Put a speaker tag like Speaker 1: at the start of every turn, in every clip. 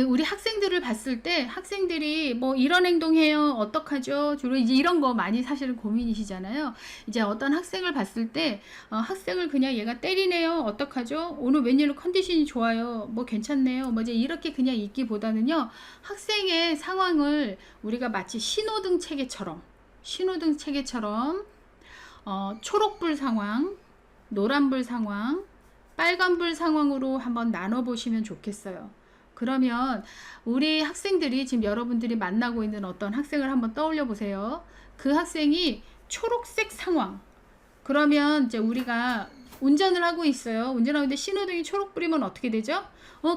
Speaker 1: 우리 학생들을 봤을 때 학생들이 뭐 이런 행동해요. 어떡하죠? 주로 이제 이런 거 많이 사실은 고민이시잖아요. 이제 어떤 학생을 봤을 때 학생을 그냥 얘가 때리네요. 어떡하죠? 오늘 웬일로 컨디션이 좋아요. 뭐 괜찮네요. 뭐 이제 이렇게 그냥 있기보다는요. 학생의 상황을 우리가 마치 신호등 체계처럼 초록불 상황, 노란불 상황, 빨간불 상황으로 한번 나눠보시면 좋겠어요. 그러면 우리 학생들이 지금 여러분들이 만나고 있는 어떤 학생을 한번 떠올려 보세요. 그 학생이 초록색 상황. 그러면 이제 우리가 운전을 하고 있어요. 운전하는데 신호등이 초록불이면 어떻게 되죠?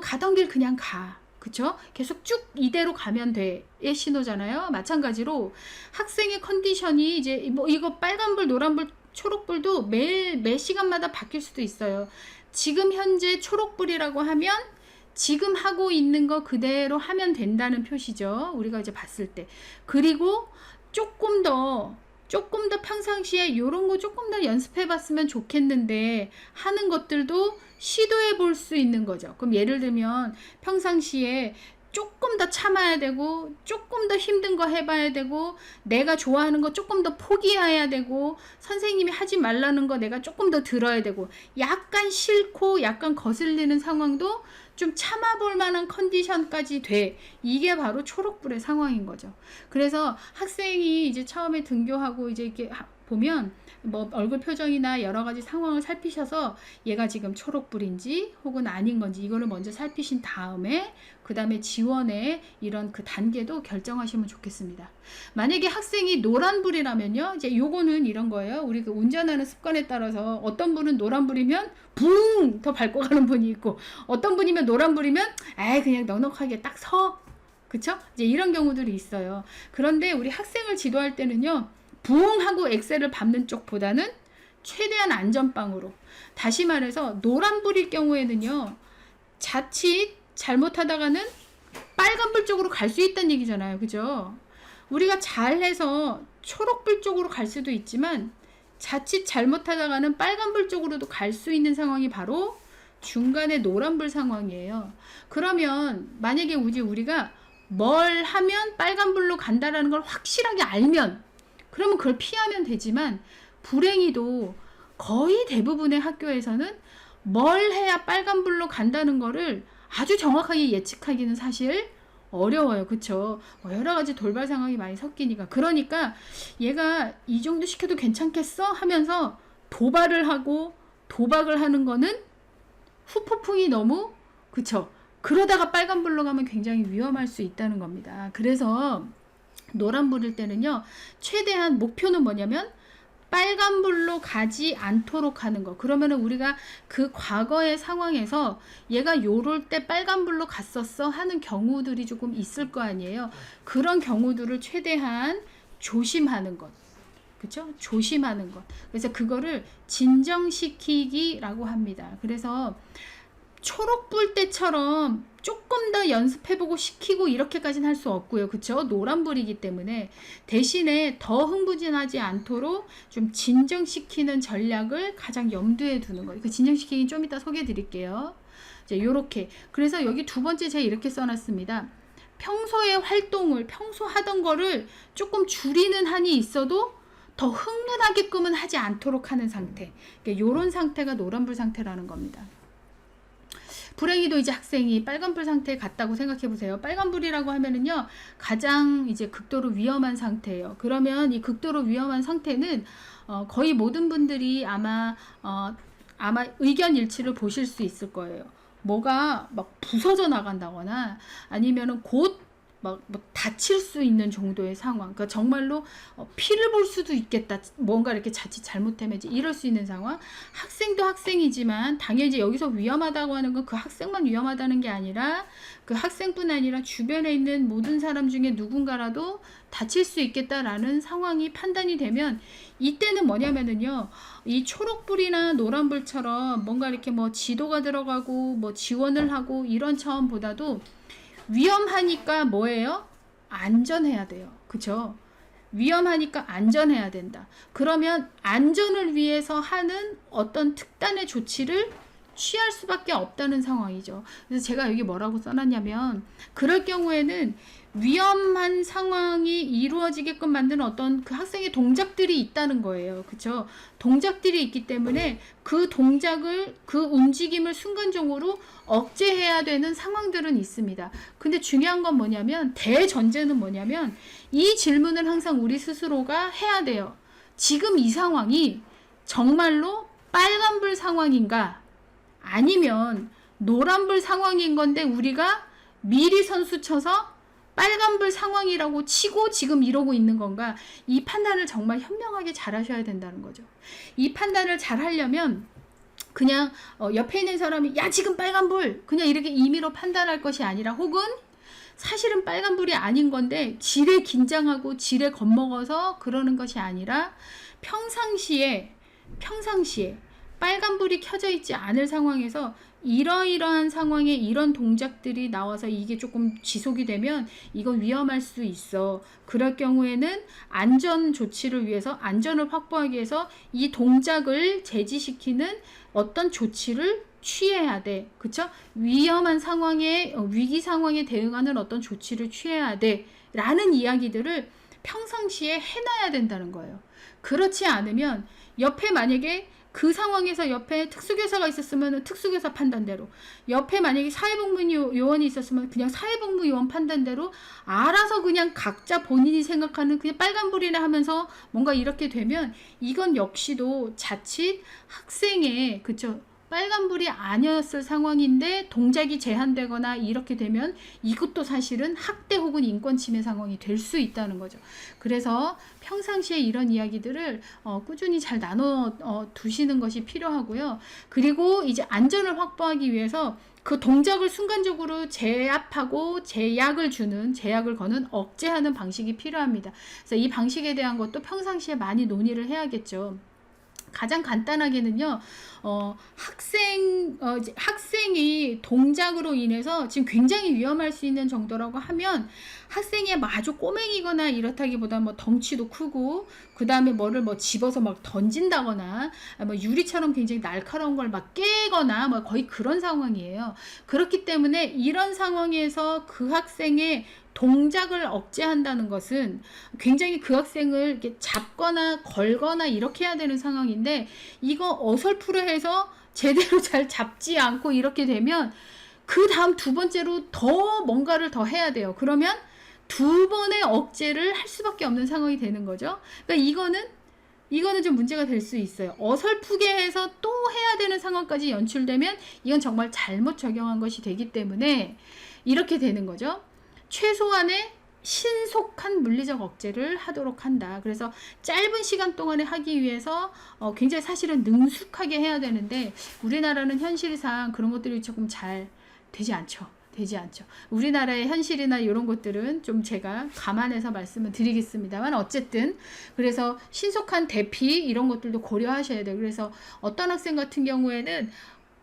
Speaker 1: 가던 길 그냥 가. 그쵸? 계속 쭉 이대로 가면 돼의 신호잖아요. 마찬가지로 학생의 컨디션이 이제 뭐 이거 빨간불, 노란불, 초록불도 매일 매 시간마다 바뀔 수도 있어요. 지금 현재 초록불이라고 하면 지금 하고 있는 거 그대로 하면 된다는 표시죠. 우리가 이제 봤을 때. 그리고 조금 더 평상시에 이런 거 조금 더 연습해 봤으면 좋겠는데 하는 것들도 시도해 볼 수 있는 거죠. 그럼 예를 들면 평상시에 조금 더 참아야 되고 조금 더 힘든 거 해봐야 되고 내가 좋아하는 거 조금 더 포기해야 되고 선생님이 하지 말라는 거 내가 조금 더 들어야 되고 약간 싫고 약간 거슬리는 상황도 좀 참아볼 만한 컨디션까지 돼. 이게 바로 초록불의 상황인 거죠. 그래서 학생이 이제 처음에 등교하고 이제 이렇게 보면 뭐 얼굴 표정이나 여러 가지 상황을 살피셔서 얘가 지금 초록불인지 혹은 아닌 건지 이거를 먼저 살피신 다음에 그 다음에 지원의 이런 그 단계도 결정하시면 좋겠습니다. 만약에 학생이 노란불이라면요, 이제 요거는 이런 거예요. 우리 그 운전하는 습관에 따라서 어떤 분은 노란불이면 붕! 더 밟고 가는 분이 있고 어떤 분이면 노란불이면 에이 그냥 넉넉하게 딱 서. 그쵸? 이제 이런 경우들이 있어요. 그런데 우리 학생을 지도할 때는요, 붕 하고 엑셀을 밟는 쪽보다는 최대한 안전빵으로, 다시 말해서 노란불일 경우에는요 자칫 잘못하다가는 빨간불 쪽으로 갈 수 있다는 얘기잖아요. 그죠? 우리가 잘해서 초록불 쪽으로 갈 수도 있지만 자칫 잘못하다가는 빨간불 쪽으로도 갈 수 있는 상황이 바로 중간에 노란불 상황이에요. 그러면 만약에 우리가 뭘 하면 빨간불로 간다라는 걸 확실하게 알면 그러면 그걸 피하면 되지만 불행히도 거의 대부분의 학교에서는 뭘 해야 빨간불로 간다는 거를 아주 정확하게 예측하기는 사실 어려워요. 그쵸? 뭐 여러 가지 돌발 상황이 많이 섞이니까. 그러니까 얘가 이 정도 시켜도 괜찮겠어? 하면서 도발을 하고 도박을 하는 거는 후폭풍이 너무, 그쵸? 그러다가 빨간불로 가면 굉장히 위험할 수 있다는 겁니다. 그래서 노란불일 때는요, 최대한 목표는 뭐냐면 빨간불로 가지 않도록 하는 거. 그러면은 우리가 그 과거의 상황에서 얘가 요럴 때 빨간불로 갔었어 하는 경우들이 조금 있을 거 아니에요. 그런 경우들을 최대한 조심하는 것. 그쵸? 조심하는 것. 그래서 그거를 진정시키기라고 합니다. 그래서 초록불 때처럼 조금 더 연습해보고 시키고 이렇게까지는 할 수 없고요. 그쵸? 노란불이기 때문에 대신에 더 흥분하지 않도록 좀 진정시키는 전략을 가장 염두에 두는 거예요. 그 진정시키기 좀 이따 소개해 드릴게요. 자, 요렇게. 그래서 여기 두 번째 제가 이렇게 써놨습니다. 평소의 활동을, 평소 하던 거를 조금 줄이는 한이 있어도 더 흥분하게끔은 하지 않도록 하는 상태. 그러니까 요런 상태가 노란불 상태라는 겁니다. 불행히도 이제 학생이 빨간불 상태에 갔다고 생각해 보세요. 빨간불이라고 하면은요, 가장 이제 극도로 위험한 상태예요. 그러면 이 극도로 위험한 상태는 거의 모든 분들이 아마 의견 일치를 보실 수 있을 거예요. 뭐가 막 부서져 나간다거나 아니면은 곧 뭐 다칠 수 있는 정도의 상황. 그러니까 정말로 피를 볼 수도 있겠다. 뭔가 이렇게 자칫 잘못하면 이럴 수 있는 상황. 학생도 학생이지만 당연히 이제 여기서 위험하다고 하는 건 그 학생만 위험하다는 게 아니라 그 학생뿐 아니라 주변에 있는 모든 사람 중에 누군가라도 다칠 수 있겠다라는 상황이 판단이 되면 이때는 뭐냐면은요, 이 초록불이나 노란불처럼 뭔가 이렇게 뭐 지도가 들어가고 뭐 지원을 하고 이런 차원보다도 위험하니까 뭐예요? 안전해야 돼요. 그쵸? 위험하니까 안전해야 된다. 그러면 안전을 위해서 하는 어떤 특단의 조치를 취할 수밖에 없다는 상황이죠. 그래서 제가 여기 뭐라고 써놨냐면, 그럴 경우에는 위험한 상황이 이루어지게끔 만드는 어떤 그 학생의 동작들이 있다는 거예요. 그쵸? 동작들이 있기 때문에 그 동작을, 그 움직임을 순간적으로 억제해야 되는 상황들은 있습니다. 근데 중요한 건 뭐냐면, 대전제는 뭐냐면, 이 질문을 항상 우리 스스로가 해야 돼요. 지금 이 상황이 정말로 빨간불 상황인가? 아니면 노란불 상황인 건데 우리가 미리 선수 쳐서 빨간불 상황이라고 치고 지금 이러고 있는 건가? 이 판단을 정말 현명하게 잘 하셔야 된다는 거죠. 이 판단을 잘 하려면 그냥 옆에 있는 사람이 야 지금 빨간불 그냥 이렇게 임의로 판단할 것이 아니라, 혹은 사실은 빨간불이 아닌 건데 지레 긴장하고 지레 겁먹어서 그러는 것이 아니라, 평상시에 빨간불이 켜져 있지 않을 상황에서 이러이러한 상황에 이런 동작들이 나와서 이게 조금 지속이 되면 이건 위험할 수 있어. 그럴 경우에는 안전 조치를 위해서, 안전을 확보하기 위해서 이 동작을 제지시키는 어떤 조치를 취해야 돼. 그쵸? 위험한 상황에, 위기 상황에 대응하는 어떤 조치를 취해야 돼. 라는 이야기들을 평상시에 해놔야 된다는 거예요. 그렇지 않으면 옆에 만약에 그 상황에서 옆에 특수교사가 있었으면 특수교사 판단대로, 옆에 만약에 사회복무요원이 있었으면 그냥 사회복무요원 판단대로 알아서 그냥 각자 본인이 생각하는 그냥 빨간불이나 하면서 뭔가 이렇게 되면 이건 역시도 자칫 학생의, 그쵸, 빨간불이 아니었을 상황인데 동작이 제한되거나 이렇게 되면 이것도 사실은 학대 혹은 인권침해 상황이 될 수 있다는 거죠. 그래서 평상시에 이런 이야기들을 꾸준히 잘 나눠 두시는 것이 필요하고요. 그리고 이제 안전을 확보하기 위해서 그 동작을 순간적으로 제압하고 제약을 거는, 억제하는 방식이 필요합니다. 그래서 이 방식에 대한 것도 평상시에 많이 논의를 해야겠죠. 가장 간단하게는요, 학생이 동작으로 인해서 지금 굉장히 위험할 수 있는 정도라고 하면, 학생이 아주 꼬맹이거나 이렇다기보다 뭐 덩치도 크고, 그 다음에 뭐를 뭐 집어서 막 던진다거나, 뭐 유리처럼 굉장히 날카로운 걸 막 깨거나, 뭐 거의 그런 상황이에요. 그렇기 때문에 이런 상황에서 그 학생의 동작을 억제한다는 것은 굉장히 그 학생을 이렇게 잡거나 걸거나 이렇게 해야 되는 상황인데, 이거 어설프려 해서 제대로 잘 잡지 않고 이렇게 되면 그 다음 두 번째로 더 뭔가를 더 해야 돼요. 그러면 두 번의 억제를 할 수밖에 없는 상황이 되는 거죠. 그러니까 이거는 좀 문제가 될 수 있어요. 어설프게 해서 또 해야 되는 상황까지 연출되면 이건 정말 잘못 적용한 것이 되기 때문에 이렇게 되는 거죠. 최소한의 신속한 물리적 억제를 하도록 한다. 그래서 짧은 시간 동안에 하기 위해서 굉장히 사실은 능숙하게 해야 되는데, 우리나라는 현실상 그런 것들이 조금 잘 되지 않죠. 우리나라의 현실이나 이런 것들은 좀 제가 감안해서 말씀을 드리겠습니다만, 어쨌든 그래서 신속한 대피 이런 것들도 고려하셔야 돼요. 그래서 어떤 학생 같은 경우에는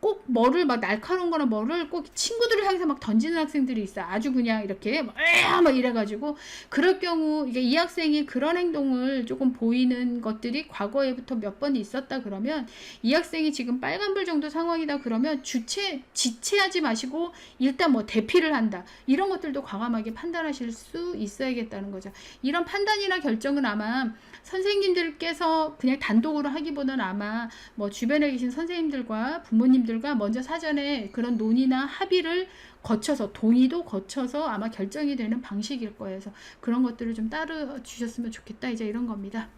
Speaker 1: 꼭 뭐를 막 날카로운 거나 뭐를 꼭 친구들을 향해서 막 던지는 학생들이 있어. 아주 그냥 이렇게 막 이래가지고, 그럴 경우 이게 이 학생이 그런 행동을 조금 보이는 것들이 과거에부터 몇 번 있었다 그러면, 이 학생이 지금 빨간불 정도 상황이다 그러면 지체하지 마시고 일단 뭐 대피를 한다, 이런 것들도 과감하게 판단하실 수 있어야겠다는 거죠. 이런 판단이나 결정은 아마 선생님들께서 그냥 단독으로 하기보다는 아마 뭐 주변에 계신 선생님들과 부모님들과 먼저 사전에 그런 논의나 합의를 거쳐서, 동의도 거쳐서 아마 결정이 되는 방식일 거예요. 그래서 그런 것들을 좀 따라 주셨으면 좋겠다, 이제 이런 겁니다.